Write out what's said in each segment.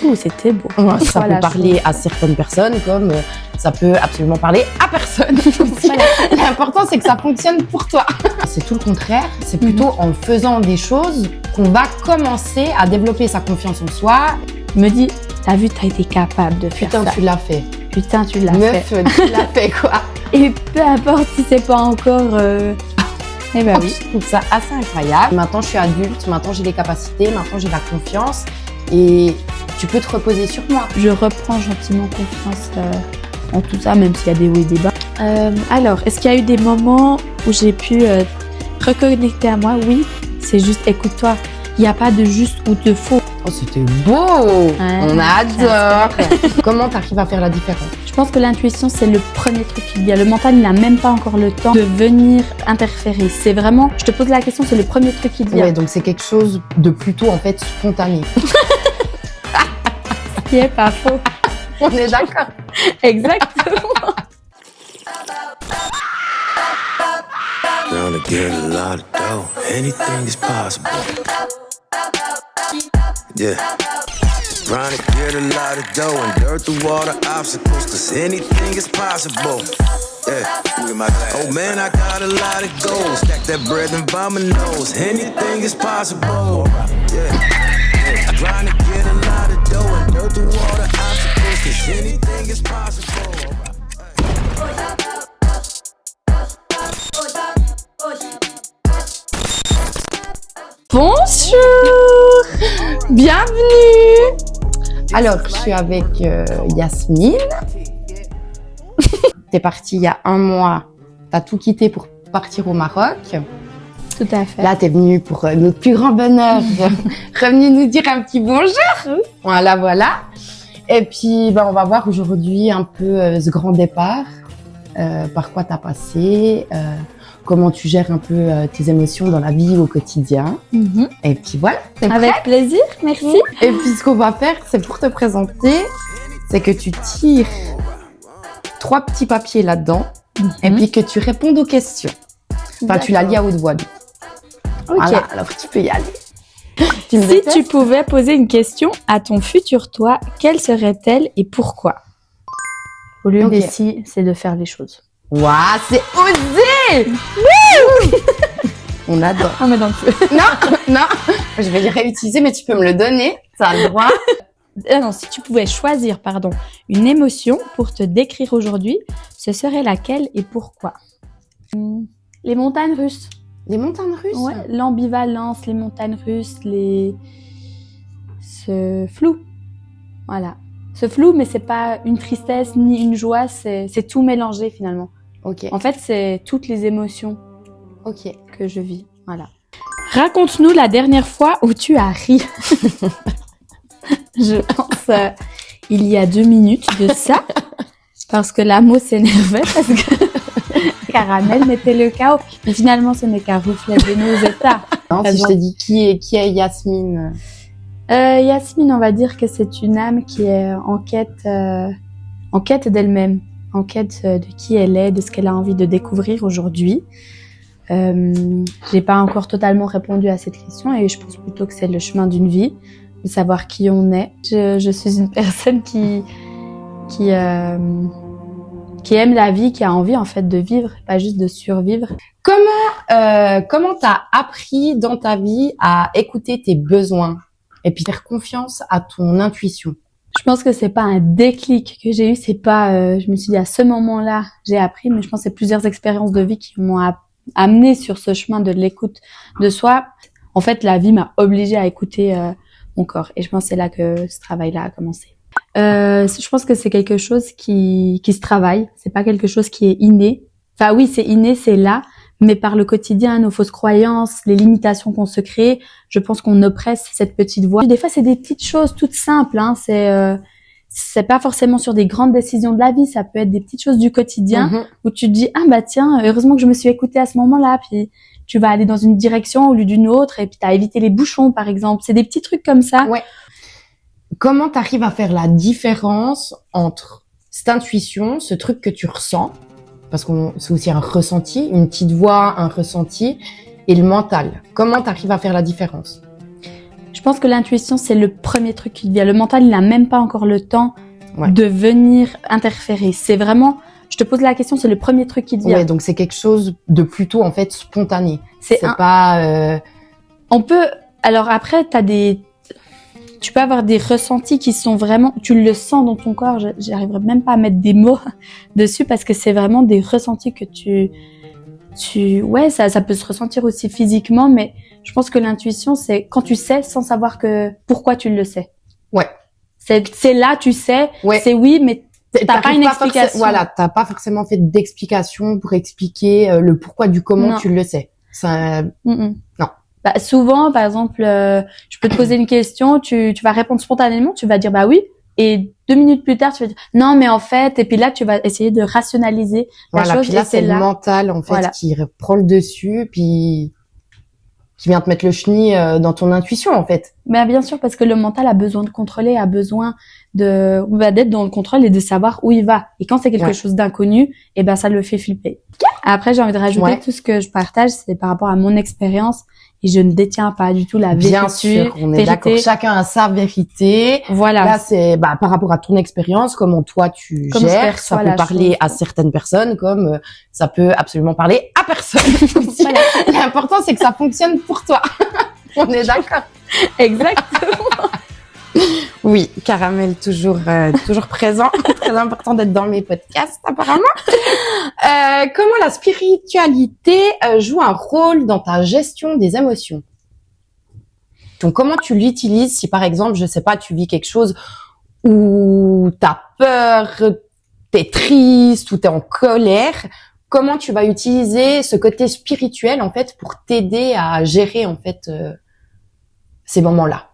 Ouh, c'était beau. Ouais, ça Voilà, peut parler à certaines personnes comme ça peut absolument parler à personne. Voilà. L'important, c'est que ça fonctionne pour toi. C'est tout le contraire. C'est plutôt en faisant des choses qu'on va commencer à développer sa confiance en soi. Me dit, t'as vu, t'as été capable de faire Putain, ça. tu l'as fait. Putain, tu l'as Meuf, fait. tu l'as fait, quoi. Et peu importe si c'est pas encore... Eh ben oui. Je trouve ça assez incroyable. Maintenant, je suis adulte. Maintenant, j'ai les capacités. Maintenant, j'ai la confiance. Et tu peux te reposer sur moi. Je reprends gentiment confiance en tout ça, même s'il y a des hauts et des bas. Alors, est-ce qu'il y a eu des moments où j'ai pu reconnecter à moi? Oui, c'est juste écoute-toi. Il n'y a pas de juste ou de faux. Oh, c'était beau. On adore. Comment tu arrives à faire la différence? Je pense que l'intuition, c'est le premier truc qu'il y a. Le mental, il n'a même pas encore le temps de venir interférer. C'est vraiment, je te pose la question, c'est le premier truc qu'il y a. Ouais, donc c'est quelque chose de plutôt en fait spontané. Ce qui est pas faux. On est d'accord. Exactement. Gonna get a lot of dough. Anything is possible. Yeah. Trying to get a lot of dough and dirt through all the obstacles, cause anything is possible. Yeah. Oh man, I got a lot of goals. Stack that bread and by my nose. Anything is possible. Yeah. Trying to get a lot of dough and dirt through all the obstacles, cause anything is possible. Bonjour. Bienvenue. Alors, je suis avec Yasmine. T'es partie il y a 1 mois. T'as tout quitté pour partir au Maroc. Tout à fait. Là, t'es venue pour notre plus grand bonheur. Revenue nous dire un petit bonjour. Oui. Voilà, voilà. Et puis, on va voir aujourd'hui un peu ce grand départ. Par quoi t'as passé, comment tu gères un peu tes émotions dans la vie au quotidien. Et puis voilà, t'es prête? Avec plaisir, merci. Et puis ce qu'on va faire, c'est pour te présenter, c'est que tu tires 3 petits papiers là-dedans et puis que tu répondes aux questions. Enfin, tu la lis à haute voix. Ok. Voilà, alors tu peux y aller. Tu me Si détestes? tu pouvais poser une question à ton futur toi, quelle serait-elle et pourquoi? Au lieu Ok. des si, c'est de faire les choses. Waouh, c'est osé! On adore. Ah, mais dans le feu. Non, je vais les réutiliser, mais tu peux me le donner, ça a le droit. Ah non, si tu pouvais choisir, une émotion pour te décrire aujourd'hui, ce serait laquelle et pourquoi? Les montagnes russes. Les montagnes russes? Ouais, l'ambivalence, les montagnes russes, ce flou. Voilà. Ce flou, mais c'est pas une tristesse ni une joie, c'est tout mélangé finalement. Ok, En fait, c'est toutes les émotions ok. que je vis. Voilà. Raconte-nous la dernière fois où tu as ri. Je pense il y a 2 minutes de ça, parce que l'amo s'énervait parce que Caramel mettait le chaos. Mais finalement, ce n'est qu'un reflet de nos états. Non, si je te dis qui est Yasmine? Yasmine, on va dire que c'est une âme qui est en quête d'elle-même, en quête de qui elle est, de ce qu'elle a envie de découvrir aujourd'hui. J'ai pas encore totalement répondu à cette question et je pense plutôt que c'est le chemin d'une vie, de savoir qui on est. Je suis une personne qui aime la vie, qui a envie en fait de vivre, pas juste de survivre. Comment t'as appris dans ta vie à écouter tes besoins et puis faire confiance à ton intuition? Je pense que c'est pas un déclic que j'ai eu, c'est pas, je me suis dit à ce moment-là j'ai appris, mais je pense que c'est plusieurs expériences de vie qui m'ont amené sur ce chemin de l'écoute de soi. En fait, la vie m'a obligée à écouter mon corps, et je pense que c'est là que ce travail-là a commencé. Je pense que c'est quelque chose qui se travaille, c'est pas quelque chose qui est inné. Enfin oui, c'est inné, c'est là, mais par le quotidien, nos fausses croyances, les limitations qu'on se crée, je pense qu'on oppresse cette petite voix. Des fois, c'est des petites choses toutes simples, hein. C'est pas forcément sur des grandes décisions de la vie, ça peut être des petites choses du quotidien où tu te dis ah bah tiens, heureusement que je me suis écoutée à ce moment-là, puis tu vas aller dans une direction au lieu d'une autre et puis t'as évité les bouchons par exemple. C'est des petits trucs comme ça. Ouais. Comment t'arrives à faire la différence entre cette intuition, ce truc que tu ressens, parce que c'est aussi un ressenti, une petite voix, un ressenti, et le mental? Comment t'arrives à faire la différence? Je pense que l'intuition, c'est le premier truc qui te vient. Le mental, il n'a même pas encore le temps Ouais. de venir interférer. C'est vraiment, je te pose la question, c'est le premier truc qui te vient. Ouais, donc c'est quelque chose de plutôt en fait spontané. C'est C'est un- pas On peut, alors après, tu peux avoir des ressentis qui sont vraiment, tu le sens dans ton corps. J'arriverai même pas à mettre des mots dessus parce que c'est vraiment des ressentis que ouais, ça peut se ressentir aussi physiquement, mais je pense que l'intuition, c'est quand tu sais sans savoir pourquoi tu le sais. Ouais. C'est là, tu sais, Ouais. c'est oui, mais t'as pas t'arrives une forcément- explication. Voilà, t'as pas forcément fait d'explication pour expliquer le pourquoi du comment Non. tu le sais. Ça, Non. Non. Souvent, par exemple, je peux te poser une question, tu vas répondre spontanément, tu vas dire bah oui, et 2 minutes plus tard, tu vas dire non, mais en fait, et puis là, tu vas essayer de rationaliser la voilà. chose. Puis là, et c'est le là. mental en fait Voilà. qui prend le dessus, puis qui vient te mettre le chenil dans ton intuition en fait. Mais bien sûr, parce que le mental a besoin de contrôler, a besoin d'être dans le contrôle et de savoir où il va. Et quand c'est quelque Ouais. chose d'inconnu, eh ben ça le fait flipper. Après, j'ai envie de rajouter Ouais. tout ce que je partage, c'est par rapport à mon expérience. Et je ne détiens pas du tout la vérité. Bien sûr, on est d'accord. Chacun a sa vérité. Voilà. Là, c'est par rapport à ton expérience, comment toi tu Comme je gères. perçois Ça peut la parler chose. à certaines personnes, comme ça peut absolument parler à personne aussi. Voilà. L'important, c'est que ça fonctionne pour toi. On est d'accord. Exactement. Oui, Caramel toujours présent. Très important d'être dans mes podcasts apparemment. Comment la spiritualité joue un rôle dans ta gestion des émotions? Donc comment tu l'utilises si par exemple, je sais pas, tu vis quelque chose où t'as peur, t'es triste ou t'es en colère, comment tu vas utiliser ce côté spirituel en fait pour t'aider à gérer en fait ces moments-là?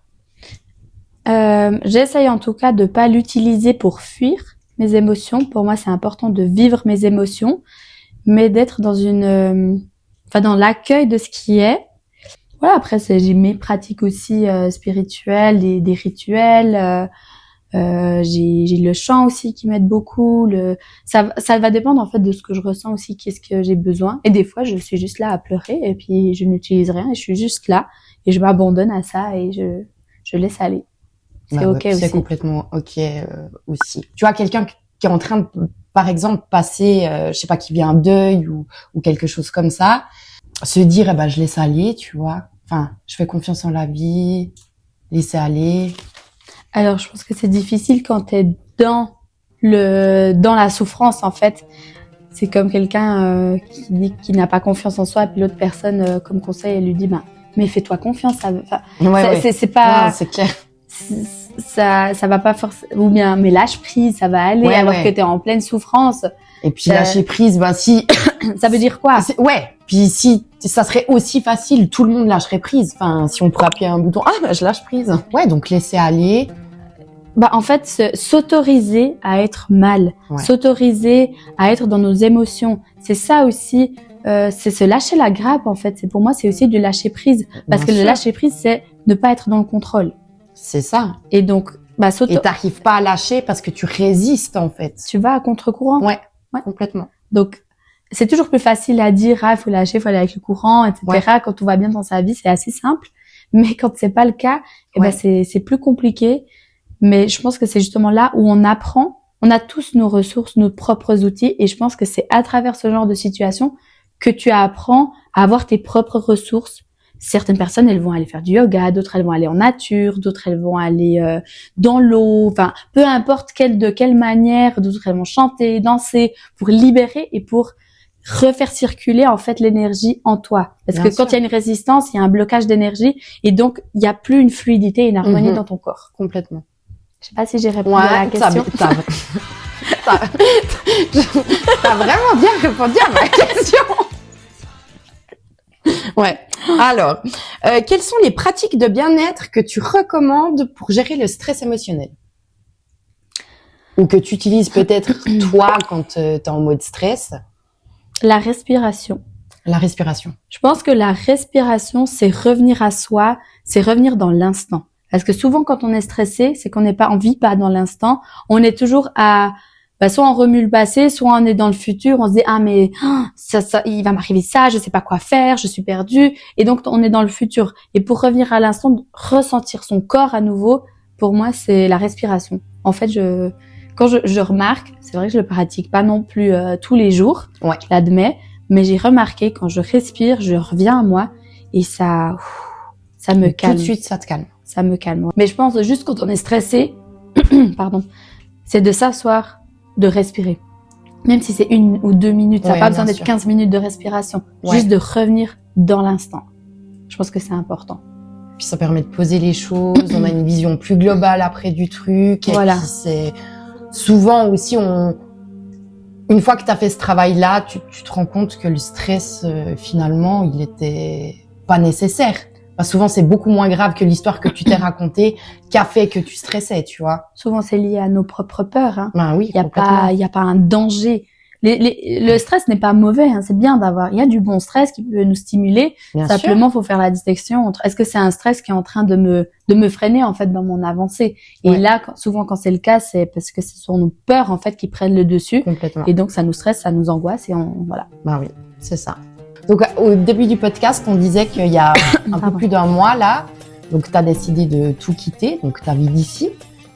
J'essaye en tout cas de pas l'utiliser pour fuir mes émotions. Pour moi, c'est important de vivre mes émotions, mais d'être dans dans l'accueil de ce qui est. Voilà. Après, j'ai mes pratiques aussi spirituelles, des rituels. J'ai le chant aussi qui m'aide beaucoup. Ça va dépendre en fait de ce que je ressens aussi, qu'est-ce que j'ai besoin. Et des fois, je suis juste là à pleurer et puis je n'utilise rien et je suis juste là et je m'abandonne à ça et je laisse aller. C'est ok aussi. C'est complètement ok aussi. Tu vois, quelqu'un qui est en train de, par exemple, passer, je sais pas, qui vit un deuil ou quelque chose comme ça, se dire, eh ben, je laisse aller, tu vois. Enfin, je fais confiance en la vie, laisser aller. Alors, je pense que c'est difficile quand t'es dans la souffrance, en fait. C'est comme quelqu'un qui dit qu'il n'a pas confiance en soi, et puis l'autre personne, comme conseil, elle lui dit, mais fais-toi confiance. C'est pas. Non, c'est clair. Ça va pas forcément. Ou bien, mais lâche prise, ça va aller, alors que t'es en pleine souffrance. Et puis lâcher prise, si. Ça veut dire quoi? Ouais. Puis si ça serait aussi facile, tout le monde lâcherait prise. Enfin, si on pourrait appuyer un bouton, je lâche prise. Ouais, donc laisser aller. En fait, s'autoriser à être mal, s'autoriser à être dans nos émotions, c'est ça aussi. C'est se lâcher la grappe en fait. Pour moi, c'est aussi du lâcher prise, parce que le lâcher prise, c'est ne pas être dans le contrôle. C'est ça. Et donc, et t'arrives pas à lâcher parce que tu résistes en fait. Tu vas à contre-courant. Ouais, complètement. Donc, c'est toujours plus facile à dire, il faut lâcher, il faut aller avec le courant, etc. Quand tout va bien dans sa vie, c'est assez simple. Mais quand c'est pas le cas, c'est plus compliqué. Mais je pense que c'est justement là où on apprend. On a tous nos ressources, nos propres outils. Et je pense que c'est à travers ce genre de situation que tu apprends à avoir tes propres ressources. Certaines personnes, elles vont aller faire du yoga, d'autres elles vont aller en nature, d'autres elles vont aller dans l'eau, enfin peu importe de quelle manière, d'autres elles vont chanter, danser pour libérer et pour refaire circuler en fait l'énergie en toi. Parce que quand il y a une résistance, il y a un blocage d'énergie et donc il y a plus une fluidité et une harmonie dans ton corps. Complètement. Je sais pas si j'ai répondu à la question. T'as vraiment bien répondu à ma question. Ouais. Alors, quelles sont les pratiques de bien-être que tu recommandes pour gérer le stress émotionnel? Ou que tu utilises peut-être toi quand t'es en mode stress? La respiration. La respiration. Je pense que la respiration, c'est revenir à soi, c'est revenir dans l'instant. Parce que souvent, quand on est stressé, c'est qu'on vit pas dans l'instant. On est toujours soit on remue le passé, soit on est dans le futur, on se dit, ah, mais ça, il va m'arriver ça, je sais pas quoi faire, je suis perdue. Et donc, on est dans le futur. Et pour revenir à l'instant, ressentir son corps à nouveau, pour moi, c'est la respiration. En fait, quand je remarque, c'est vrai que je le pratique pas non plus tous les jours, Ouais. je l'admets, mais j'ai remarqué quand je respire, je reviens à moi et ça me calme. Tout de suite, ça te calme. Ça me calme. Mais je pense juste quand on est stressé, pardon, c'est de s'asseoir, de respirer. Même si c'est 1 ou 2 minutes, ça n'a Ouais, pas besoin bien d'être sûr. 15 minutes de respiration. Ouais. Juste de revenir dans l'instant. Je pense que c'est important. Puis ça permet de poser les choses, on a une vision plus globale après du truc. Et Voilà. puis c'est souvent aussi, une fois que tu as fait ce travail-là, tu te rends compte que le stress, finalement, il était pas nécessaire. Enfin, souvent, c'est beaucoup moins grave que l'histoire que tu t'es racontée qu'a fait que tu stressais, tu vois. Souvent, c'est lié à nos propres peurs. Hein. Ben oui, Il y a pas un danger. Le stress n'est pas mauvais. Hein. C'est bien d'avoir. Il y a du bon stress qui peut nous stimuler. Bien sûr. Simplement, faut faire la distinction entre est-ce que c'est un stress qui est en train de me freiner en fait dans mon avancée. Et Ouais. là, souvent quand c'est le cas, c'est parce que ce sont nos peurs en fait qui prennent le dessus. Complètement. Et donc ça nous stresse, ça nous angoisse et voilà. Ben oui, c'est ça. Donc, au début du podcast, on disait qu'il y a un peu Pardon. plus d'1 mois, là, donc tu as décidé de tout quitter, donc ta vie d'ici,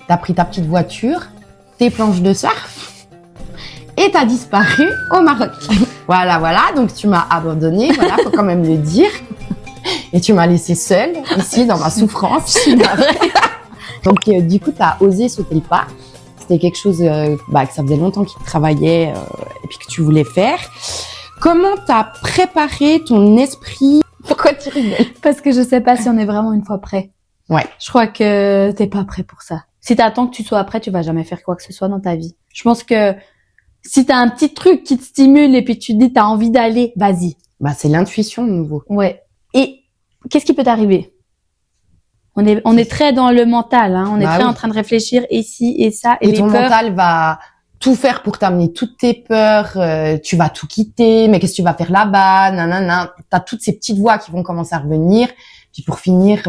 tu as pris ta petite voiture, tes planches de surf, et tu as disparu au Maroc. Voilà, donc tu m'as abandonnée, voilà, faut quand même le dire. Et tu m'as laissée seule, ici, dans ma souffrance. Donc, du coup, tu as osé sauter le pas. C'était quelque chose que ça faisait longtemps qu'il te travaillait et puis que tu voulais faire. Comment t'as préparé ton esprit? Pourquoi tu rigoles? Parce que je sais pas si on est vraiment une fois prêt. Ouais. Je crois que t'es pas prêt pour ça. Si t'attends que tu sois prêt, tu vas jamais faire quoi que ce soit dans ta vie. Je pense que si t'as un petit truc qui te stimule et puis tu te dis t'as envie d'aller, vas-y. C'est l'intuition de nouveau. Ouais. Et qu'est-ce qui peut t'arriver? On est très dans le mental, hein. On est très oui. en train de réfléchir et ci et ça et Et les ton peurs. mental va tout faire pour t'amener toutes tes peurs, tu vas tout quitter, mais qu'est-ce que tu vas faire là-bas, nanana. T'as toutes ces petites voix qui vont commencer à revenir. Puis pour finir,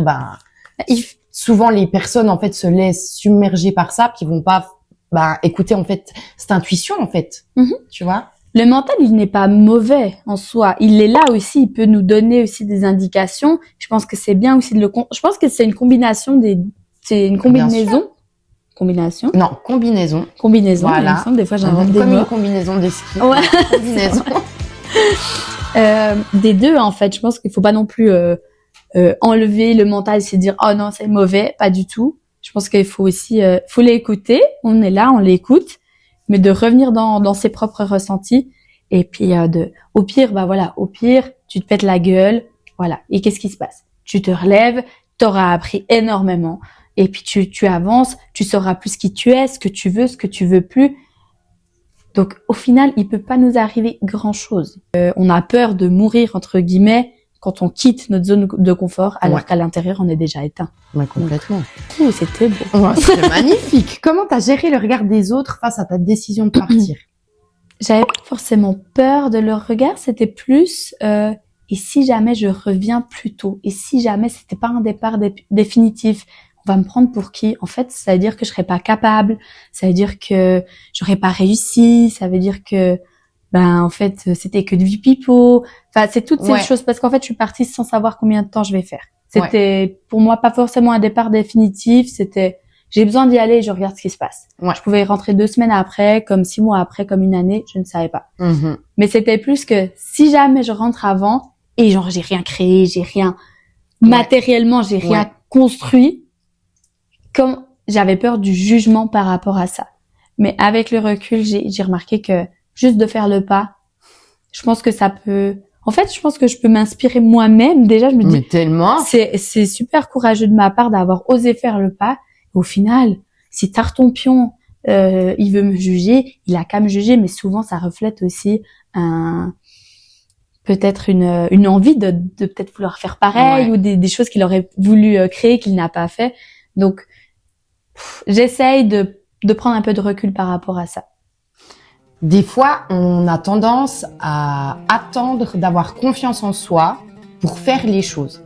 souvent les personnes en fait se laissent submerger par ça, puis vont pas écouter en fait cette intuition en fait. Tu vois? Le mental, il n'est pas mauvais en soi. Il est là aussi. Il peut nous donner aussi des indications. Je pense que c'est bien aussi je pense que c'est une combinaison c'est une combinaison. Combinaison. Non, combinaison. Combinaison. Voilà. Il me semble, des fois, j'invente des Comme mots. une combinaison de ski. Ouais. Combinaison. Des deux, en fait. Je pense qu'il faut pas non plus enlever le mental et se dire oh non c'est mauvais, pas du tout. Je pense qu'il faut aussi faut l'écouter. On est là, on l'écoute, mais de revenir dans ses propres ressentis et puis au pire tu te pètes la gueule, voilà. Et qu'est-ce qui se passe? Tu te relèves, t'auras appris énormément et puis tu avances, tu sauras plus qui tu es, ce que tu veux plus. Donc au final, il peut pas nous arriver grand-chose. On a peur de mourir entre guillemets quand on quitte notre zone de confort, alors qu'à l'intérieur, on est déjà éteint. Ouais, complètement. Ouh, c'était beau. Ouais, c'est magnifique. Comment t'as géré le regard des autres face à ta décision de partir? J'avais pas forcément peur de leur regard, c'était plus et si jamais je reviens plus tôt, et si jamais c'était pas un départ définitif, on va me prendre pour qui? En fait, ça veut dire que je serais pas capable, ça veut dire que j'aurais pas réussi, ça veut dire que en fait, c'était que du pipeau. Enfin, c'est toutes ces choses parce qu'en fait, je suis partie sans savoir combien de temps je vais faire. C'était pour moi pas forcément un départ définitif, c'était j'ai besoin d'y aller et je regarde ce qui se passe. Ouais. Je pouvais rentrer 2 semaines après, comme 6 mois après, comme 1 année, je ne savais pas. Mais c'était plus que si jamais je rentre avant et genre j'ai rien créé, j'ai rien matériellement, j'ai rien construit, comme j'avais peur du jugement par rapport à ça. Mais avec le recul, j'ai remarqué que juste de faire le pas, je pense que ça peut... En fait, je pense que je peux m'inspirer moi-même. Déjà, je me dis... Mais tellement. C'est super courageux de ma part d'avoir osé faire le pas. Au final, si Tartempion, il veut me juger, il a qu'à me juger, mais souvent, ça reflète aussi peut-être une envie de peut-être vouloir faire pareil ou des choses qu'il aurait voulu créer, qu'il n'a pas fait. Donc, j'essaye de prendre un peu de recul par rapport à ça. Des fois, on a tendance à attendre d'avoir confiance en soi pour faire les choses.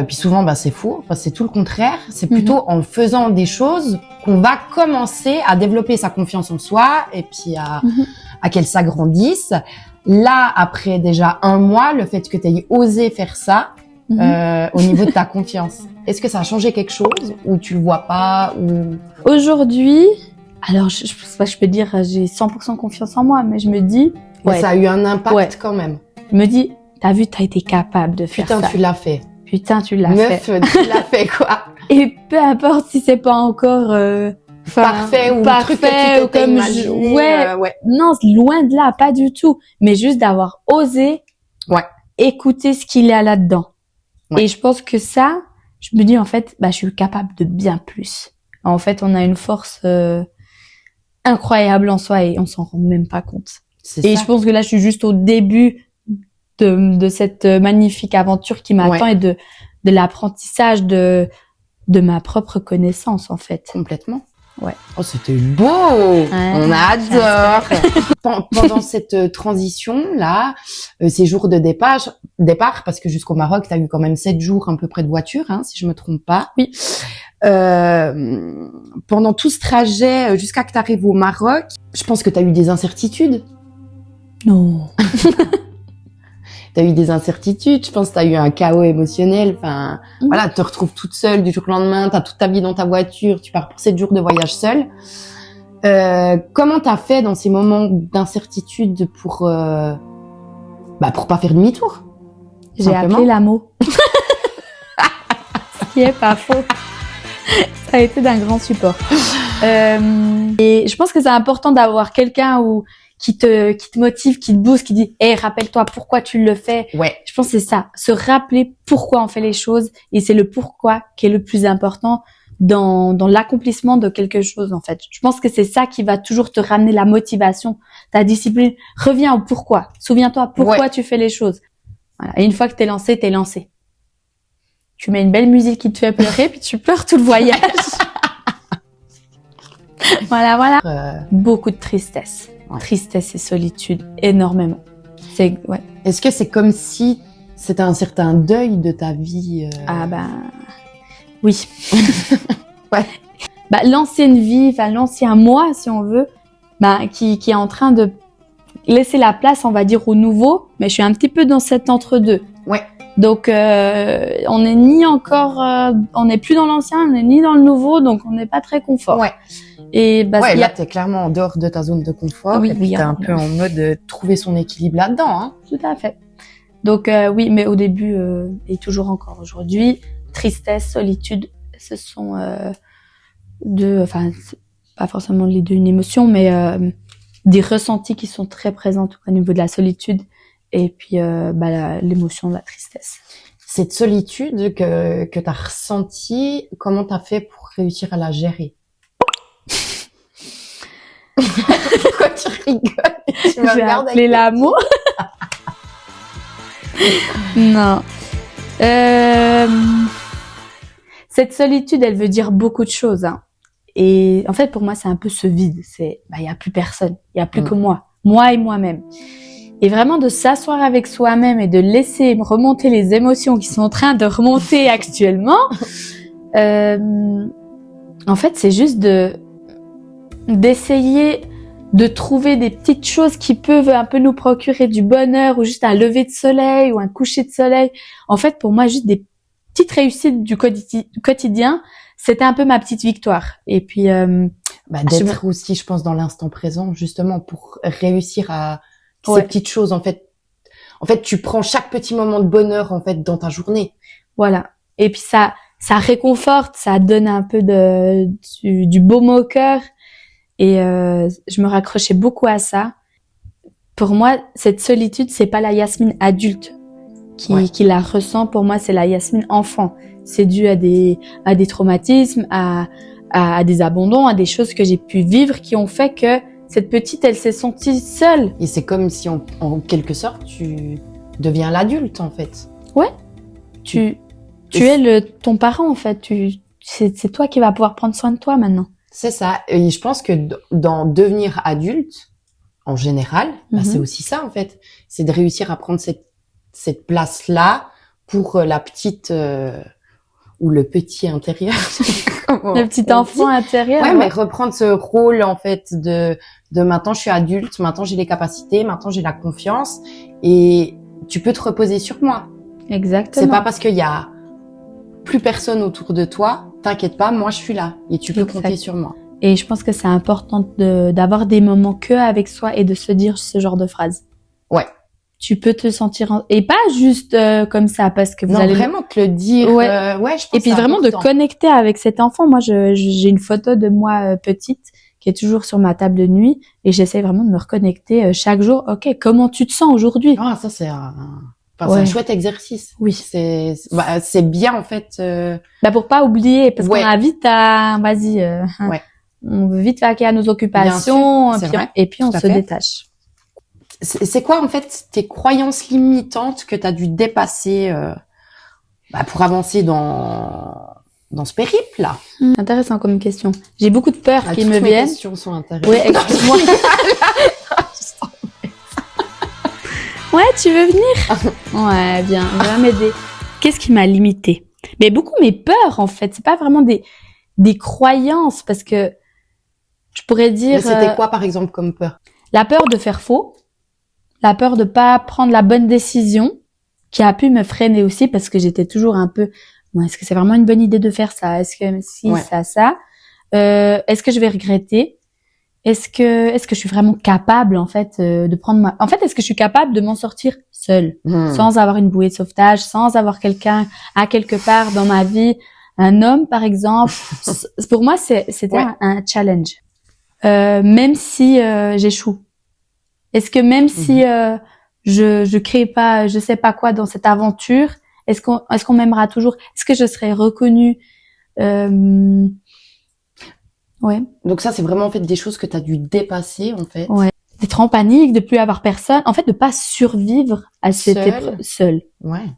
Puis souvent, c'est faux. Enfin, c'est tout le contraire. C'est plutôt en faisant des choses qu'on va commencer à développer sa confiance en soi et puis à qu'elle s'agrandisse. Là, après déjà 1 mois, le fait que tu aies osé faire ça au niveau de ta confiance, est-ce que ça a changé quelque chose ou tu le vois pas ou... Aujourd'hui, alors je sais pas, je peux dire j'ai 100% confiance en moi, mais je me dis... Ouais, ça a eu un impact quand même. Je me dis, t'as vu, t'as été capable de faire ça. Putain, tu l'as fait. Putain, tu l'as Meuf, fait. tu l'as fait, quoi. Et peu importe si c'est pas encore parfait ou parfait, le truc que tu t'étais imaginé. Ouais. Non, loin de là, pas du tout. Mais juste d'avoir osé écouter ce qu'il y a là-dedans. Ouais. Et je pense que ça, je me dis en fait, je suis capable de bien plus. En fait, on a une force incroyable en soi et on s'en rend même pas compte. Et je pense que là, je suis juste au début de cette magnifique aventure qui m'attend et de l'apprentissage de ma propre connaissance, en fait. Complètement. Ouais. Oh, c'était beau! On adore! Pendant cette transition-là, ces jours de départ, parce que jusqu'au Maroc, t'as eu quand même 7 jours à peu près de voiture, si je me trompe pas. Oui. Pendant tout ce trajet, jusqu'à que t'arrives au Maroc, je pense que t'as eu des incertitudes. Non. T'as eu des incertitudes, je pense que t'as eu un chaos émotionnel, voilà, tu te retrouves toute seule du jour au lendemain, t'as toute ta vie dans ta voiture, tu pars pour 7 jours de voyage seule. Comment t'as fait dans ces moments d'incertitude pour pas faire demi-tour? J'ai appelé l'AMO. Ce qui est pas faux. Ça a été d'un grand support. Et je pense que c'est important d'avoir quelqu'un qui te motive, qui te booste, qui dit hey, rappelle-toi pourquoi tu le fais. Ouais. Je pense que c'est ça, se rappeler pourquoi on fait les choses, et c'est le pourquoi qui est le plus important dans l'accomplissement de quelque chose, en fait. Je pense que c'est ça qui va toujours te ramener la motivation, ta discipline. Reviens au pourquoi. Souviens-toi pourquoi tu fais les choses. Voilà. Et une fois que t'es lancé. Tu mets une belle musique qui te fait pleurer, puis tu pleures tout le voyage. Voilà. Beaucoup de tristesse. Ouais. Tristesse et solitude, énormément. Est-ce que c'est comme si c'était un certain deuil de ta vie oui. Ouais. L'ancienne vie, l'ancien moi, si on veut, qui est en train de laisser la place, on va dire, au nouveau, mais je suis un petit peu dans cet entre-deux. Ouais. Donc, on n'est ni encore, on n'est plus dans l'ancien, on n'est ni dans le nouveau, donc on n'est pas très confort. Ouais. Et là, t'es clairement en dehors de ta zone de confort. Oui, et puis t'es un peu en mode trouver son équilibre là-dedans. Tout à fait. Donc, oui, mais au début, et toujours encore aujourd'hui, tristesse, solitude, ce sont pas forcément les deux une émotion, mais des ressentis qui sont très présents au niveau de la solitude. Et puis l'émotion de la tristesse. Cette solitude que t'as ressentie, comment t'as fait pour réussir à la gérer? Pourquoi tu rigoles? Tu vais appeler l'amour. Non. Cette solitude, elle veut dire beaucoup de choses. Et en fait, pour moi, c'est un peu ce vide. C'est, y a plus personne. Il y a plus que moi et moi-même. Et vraiment de s'asseoir avec soi-même et de laisser remonter les émotions qui sont en train de remonter actuellement. En fait, c'est juste d'essayer de trouver des petites choses qui peuvent un peu nous procurer du bonheur, ou juste un lever de soleil ou un coucher de soleil. En fait, pour moi, juste des petites réussites du quotidien, c'était un peu ma petite victoire. Et puis d'être aussi, je pense, dans l'instant présent, justement, pour réussir à ces petites choses. En fait, tu prends chaque petit moment de bonheur en fait dans ta journée. Voilà. Et puis ça réconforte, ça donne un peu du baume au cœur. Et je me raccrochais beaucoup à ça. Pour moi, cette solitude, c'est pas la Yasmine adulte qui la ressent. Pour moi, c'est la Yasmine enfant. C'est dû à des traumatismes, à des abandons, à des choses que j'ai pu vivre qui ont fait que cette petite, elle s'est sentie seule. Et c'est comme si, en quelque sorte, tu deviens l'adulte, en fait. Ouais. Tu es ton parent, en fait. C'est toi qui vas pouvoir prendre soin de toi, maintenant. C'est ça. Et je pense que dans devenir adulte, en général, c'est aussi ça, en fait. C'est de réussir à prendre cette place-là pour la petite ou le petit intérieur. Le petit enfant intérieur. Ouais, mais reprendre ce rôle en fait de maintenant je suis adulte, maintenant j'ai les capacités, maintenant j'ai la confiance et tu peux te reposer sur moi. Exactement. C'est pas parce qu'il y a plus personne autour de toi, t'inquiète pas, moi je suis là et tu peux compter sur moi. Et je pense que c'est important d'avoir des moments que avec soi et de se dire ce genre de phrase. Ouais. Tu peux te sentir et pas juste comme ça parce que vous allez vraiment te le dire. Ouais. Je pense et puis vraiment important. de connecter avec cet enfant. Moi, j'ai une photo de moi petite qui est toujours sur ma table de nuit et j'essaie vraiment de me reconnecter chaque jour. Ok, comment tu te sens aujourd'hui? Ah, ça c'est c'est un chouette exercice. Oui. C'est bien en fait. Pour pas oublier parce qu'on a vite à Ouais. on veut vite vaquer à nos occupations et puis on se détache. C'est quoi en fait tes croyances limitantes que tu as dû dépasser pour avancer dans ce périple là? Intéressant comme question. J'ai beaucoup de peurs qui me viennent. Mes questions sont intéressantes. Oui, excuse-moi. Ouais, tu veux venir? Ouais, bien, viens m'aider. Qu'est-ce qui m'a limité? Mais beaucoup mes peurs en fait, c'est pas vraiment des croyances parce que je pourrais dire. Mais c'était quoi par exemple comme peur? La peur de faire faux. La peur de pas prendre la bonne décision qui a pu me freiner aussi parce que j'étais toujours un peu est-ce que c'est vraiment une bonne idée de faire ça? Est-ce que ça est-ce que je vais regretter? Est-ce que je suis vraiment capable en fait de prendre est-ce que je suis capable de m'en sortir seule sans avoir une bouée de sauvetage, sans avoir quelqu'un à quelque part dans ma vie, un homme par exemple? Pour moi c'était un challenge. Même si j'échoue. Est-ce que même si je crée pas je sais pas quoi dans cette aventure, est-ce qu'on m'aimera toujours? Est-ce que je serai reconnue? Ouais. Donc ça c'est vraiment en fait des choses que tu as dû dépasser en fait. Ouais. D'être en panique, de plus avoir personne, en fait de pas survivre à cette épreuve seule. Ouais.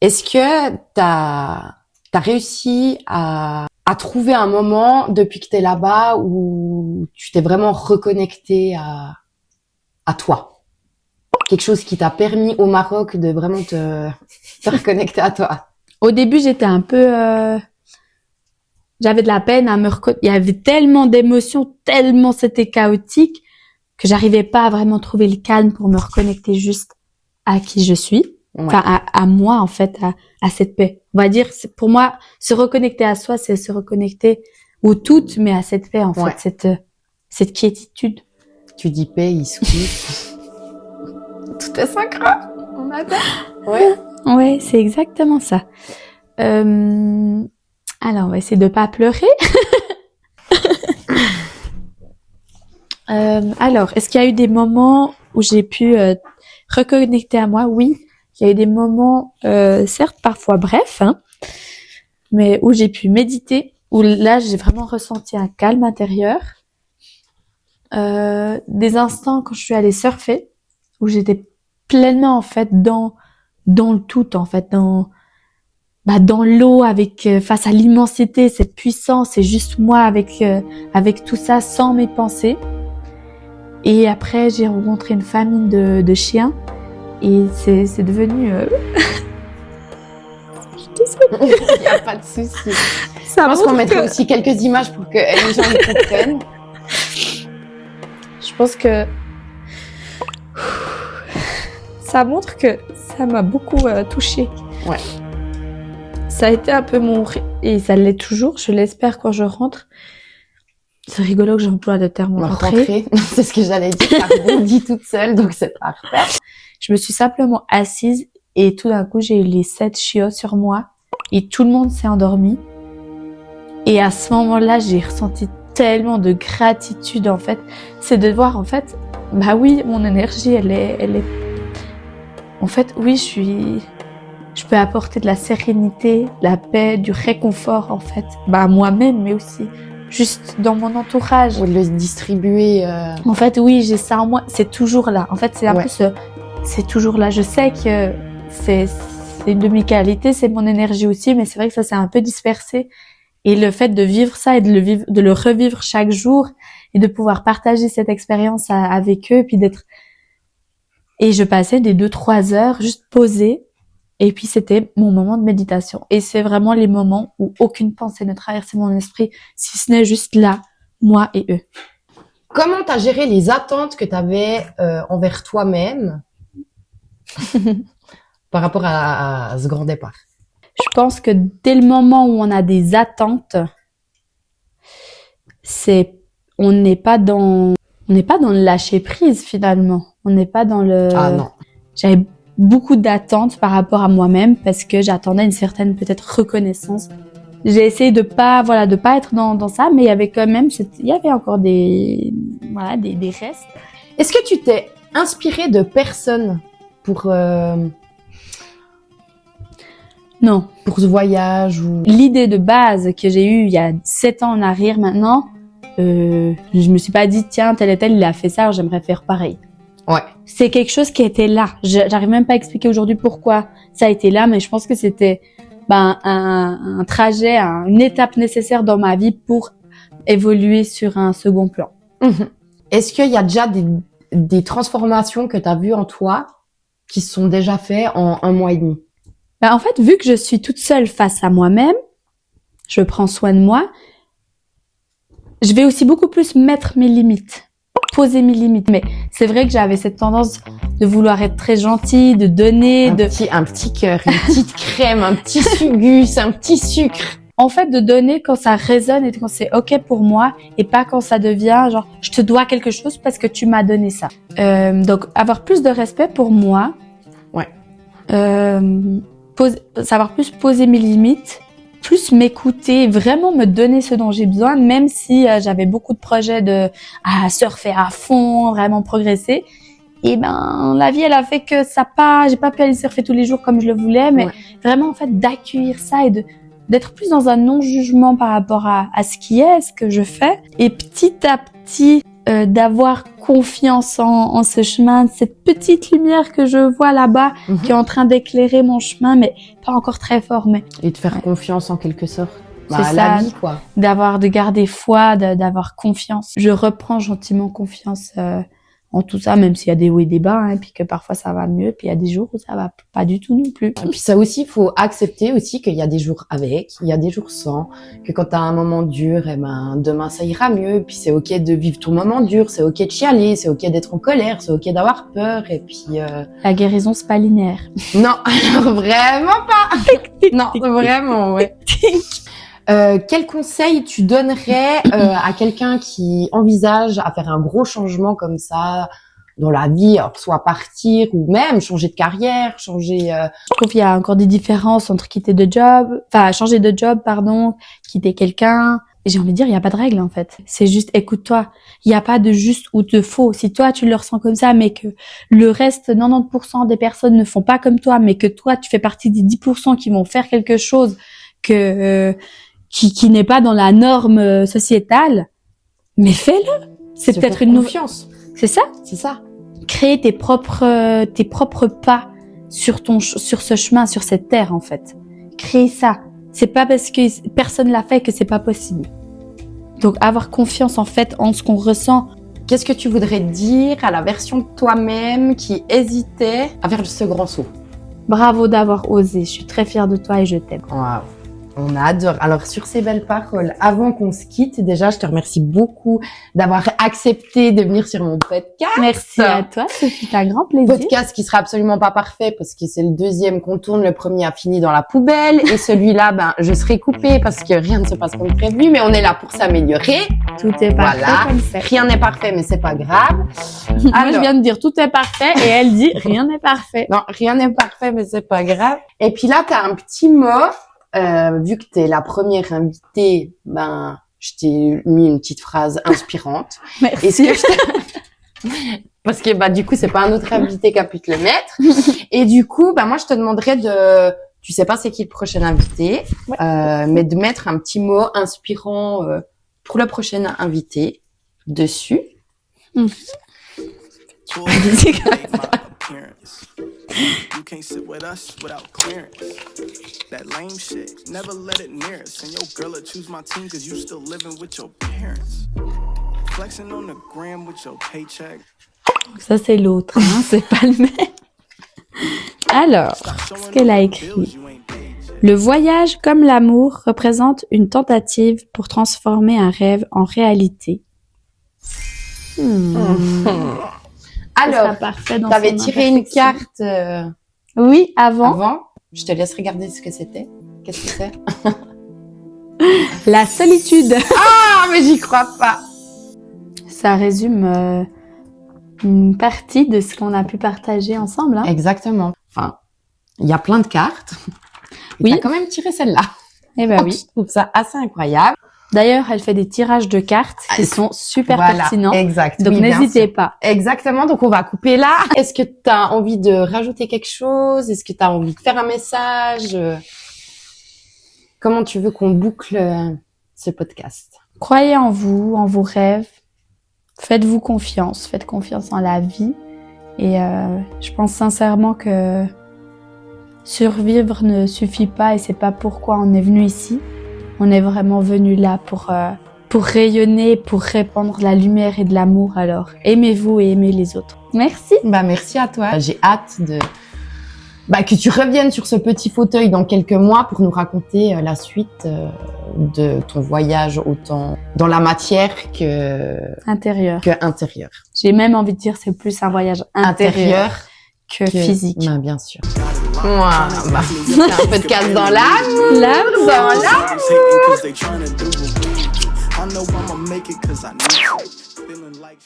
Est-ce que t'as réussi à trouver un moment depuis que t'es là-bas où tu t'es vraiment reconnecté à toi? Quelque chose qui t'a permis au Maroc de vraiment te reconnecter à toi? Au début, j'étais un peu... j'avais de la peine à me reconnaître. Il y avait tellement d'émotions, tellement c'était chaotique que j'arrivais pas à vraiment trouver le calme pour me reconnecter juste à qui je suis. Ouais. Enfin, à moi, en fait, à cette paix. On va dire, pour moi, se reconnecter à soi, c'est se reconnecter au tout, mais à cette paix, en fait, cette quiétude. Tu dis paix, il se couche. Tout est synchro. On adore. Ouais. Ouais, c'est exactement ça. Alors, on va essayer de pas pleurer. Alors, est-ce qu'il y a eu des moments où j'ai pu reconnecter à moi? Oui, il y a eu des moments, certes parfois brefs, mais où j'ai pu méditer, où là j'ai vraiment ressenti un calme intérieur. Des instants quand je suis allée surfer, où j'étais pleinement en fait dans le tout, en fait, dans l'eau, avec face à l'immensité, cette puissance, et juste moi avec tout ça, sans mes pensées. Et après, j'ai rencontré une famille de chiens, et c'est devenu... Je suis désolée. Il n'y a pas de souci. Je pense qu'on mettra aussi quelques images pour que les gens les comprennent. Je pense que ça montre que ça m'a beaucoup touchée. Ouais. Ça a été un peu et ça l'est toujours, je l'espère quand je rentre. C'est rigolo que j'emploie le terme rentrer. C'est ce que j'allais dire, ça rebondit toute seule, donc c'est parfait. Je me suis simplement assise et tout d'un coup, j'ai eu les 7 chiots sur moi et tout le monde s'est endormi. Et à ce moment-là, j'ai ressenti tellement de gratitude, en fait. C'est de voir, en fait, oui, mon énergie, elle est... En fait, oui, je peux apporter de la sérénité, de la paix, du réconfort, en fait. Moi-même, mais aussi juste dans mon entourage. Ou de le distribuer. En fait, oui, j'ai ça en moi. C'est toujours là. En fait, c'est un peu c'est toujours là. Je sais que c'est une de mes qualités, c'est mon énergie aussi, mais c'est vrai que ça s'est un peu dispersé. Et le fait de vivre ça et de le revivre chaque jour et de pouvoir partager cette expérience avec eux, puis et je passais des 2-3 heures juste posée Et puis, c'était mon moment de méditation. Et c'est vraiment les moments où aucune pensée ne traversait mon esprit, si ce n'est juste là, moi et eux. Comment t'as géré les attentes que t'avais envers toi-même par rapport à ce grand départ? Je pense que dès le moment où on a des attentes, on n'est pas dans le lâcher prise finalement. On n'est pas dans le. Ah non. J'avais beaucoup d'attentes par rapport à moi-même parce que j'attendais une certaine peut-être reconnaissance. J'ai essayé de pas être dans ça, mais il y avait quand même, il y avait encore des restes. Est-ce que tu t'es inspiré de personnes pour ce voyage ou... L'idée de base que j'ai eue il y a 7 ans en arrière maintenant, je me suis pas dit tiens tel et tel il a fait ça, alors j'aimerais faire pareil. Ouais. C'est quelque chose qui était là. J'arrive même pas à expliquer aujourd'hui pourquoi ça a été là, mais je pense que c'était un trajet, une étape nécessaire dans ma vie pour évoluer sur un second plan. Mmh. Est-ce qu'il y a déjà des transformations que tu as vues en toi qui se sont déjà faites en 1 mois et demi? En fait, vu que je suis toute seule face à moi-même, je prends soin de moi, je vais aussi beaucoup plus mettre mes limites, poser mes limites. Mais c'est vrai que j'avais cette tendance de vouloir être très gentille, de donner, un petit cœur, une petite crème, un petit sugus, un petit sucre. En fait, de donner quand ça résonne et quand c'est ok pour moi et pas quand ça devient genre je te dois quelque chose parce que tu m'as donné ça. Donc avoir plus de respect pour moi. Ouais. Savoir plus poser mes limites, plus m'écouter, vraiment me donner ce dont j'ai besoin, même si j'avais beaucoup de projets à surfer à fond, vraiment progresser. Et la vie, elle a fait que j'ai pas pu aller surfer tous les jours comme je le voulais, mais vraiment, en fait, d'accueillir ça et d'être plus dans un non-jugement par rapport à ce qui est, ce que je fais. Et petit à petit, d'avoir confiance en ce chemin, cette petite lumière que je vois là-bas, qui est en train d'éclairer mon chemin, mais pas encore très fort, mais... Et de faire confiance en quelque sorte. C'est la vie, quoi. De garder foi, d'avoir confiance. Je reprends gentiment confiance en tout ça, même s'il y a des hauts et des bas, hein, puis que parfois ça va mieux, puis il y a des jours où ça va pas du tout non plus. Et puis ça aussi, il faut accepter aussi qu'il y a des jours avec, il y a des jours sans, que quand t'as un moment dur, demain ça ira mieux, puis c'est ok de vivre ton moment dur, c'est ok de chialer, c'est ok d'être en colère, c'est ok d'avoir peur, et puis... La guérison, c'est pas linéaire. Non, alors vraiment pas. Non, vraiment, ouais. Quel conseil tu donnerais à quelqu'un qui envisage à faire un gros changement comme ça dans la vie, alors soit partir ou même changer de carrière, changer... Je trouve qu'il y a encore des différences entre changer de job, quitter quelqu'un. Et j'ai envie de dire, il n'y a pas de règle en fait. C'est juste écoute-toi. Il n'y a pas de juste ou de faux. Si toi tu le ressens comme ça, mais que le reste, 90% des personnes ne font pas comme toi, mais que toi tu fais partie des 10% qui vont faire quelque chose qui n'est pas dans la norme sociétale, mais fais-le. C'est peut-être une confiance. C'est ça. C'est ça. Créer tes propres pas sur ce chemin, sur cette terre en fait. Créer ça. C'est pas parce que personne l'a fait que c'est pas possible. Donc avoir confiance en fait en ce qu'on ressent. Qu'est-ce que tu voudrais dire à la version de toi-même qui hésitait à faire ce grand saut? Bravo d'avoir osé. Je suis très fière de toi et je t'aime. Waouh. On adore. Alors, sur ces belles paroles, avant qu'on se quitte, déjà, je te remercie beaucoup d'avoir accepté de venir sur mon podcast. Merci à toi, c'est un grand plaisir. Podcast qui sera absolument pas parfait parce que c'est le 2e qu'on tourne, le premier a fini dans la poubelle et celui-là, je serai coupée parce que rien ne se passe comme prévu, mais on est là pour s'améliorer. Tout est parfait comme ça. Rien n'est parfait, mais c'est pas grave. Moi, je viens de dire tout est parfait et elle dit rien n'est parfait. Non, rien n'est parfait, mais c'est pas grave. Et puis là, t'as un petit mot. Vu que t'es la première invitée, je t'ai mis une petite phrase inspirante. Merci. Parce que du coup, c'est pas un autre invité qui a pu te le mettre. Et du coup, moi, je te demanderais tu sais pas c'est qui le prochain invité, mais de mettre un petit mot inspirant pour le prochain invité dessus. You can't sit with us without clearance. That lame shit, never let it near us. And your girl will choose my team cause you still living with your parents. Flexing on the gram with your paycheck. Ça c'est l'autre, hein, c'est pas le même. Alors, ce qu'elle a écrit. Le voyage comme l'amour représente une tentative pour transformer un rêve en réalité. Alors, parfait dans t'avais son tiré une imperfection. carte Oui, avant. avant. Je te laisse regarder ce que c'était. Qu'est-ce que c'est? La solitude. Ah, mais j'y crois pas. Ça résume une partie de ce qu'on a pu partager ensemble. Hein. Exactement. Enfin, il y a plein de cartes. Oui. T'as quand même tiré celle-là. Eh ben oui. Je trouve ça assez incroyable. D'ailleurs, elle fait des tirages de cartes qui sont super Voilà, pertinents. exact. Donc Oui, bien n'hésitez sûr. pas. Exactement, donc on va couper là. Est-ce que tu as envie de rajouter quelque chose? Est-ce que tu as envie de faire un message? Comment tu veux qu'on boucle ce podcast? Croyez en vous, en vos rêves. Faites-vous confiance. Faites confiance en la vie. Et je pense sincèrement que survivre ne suffit pas et c'est pas pourquoi on est venu ici. On est vraiment venu là pour rayonner, pour répandre la lumière et de l'amour. Alors, aimez-vous et aimez les autres. Merci. Bah, merci à toi. J'ai hâte que tu reviennes sur ce petit fauteuil dans quelques mois pour nous raconter la suite de ton voyage autant dans la matière que Intérieur. intérieur. J'ai même envie de dire c'est plus un voyage intérieur que physique. Bah, bien sûr. Voilà, c'est un podcast dans l'âme. L'âme Dans l'âme. I know I'ma make it 'cause I need it. Feeling like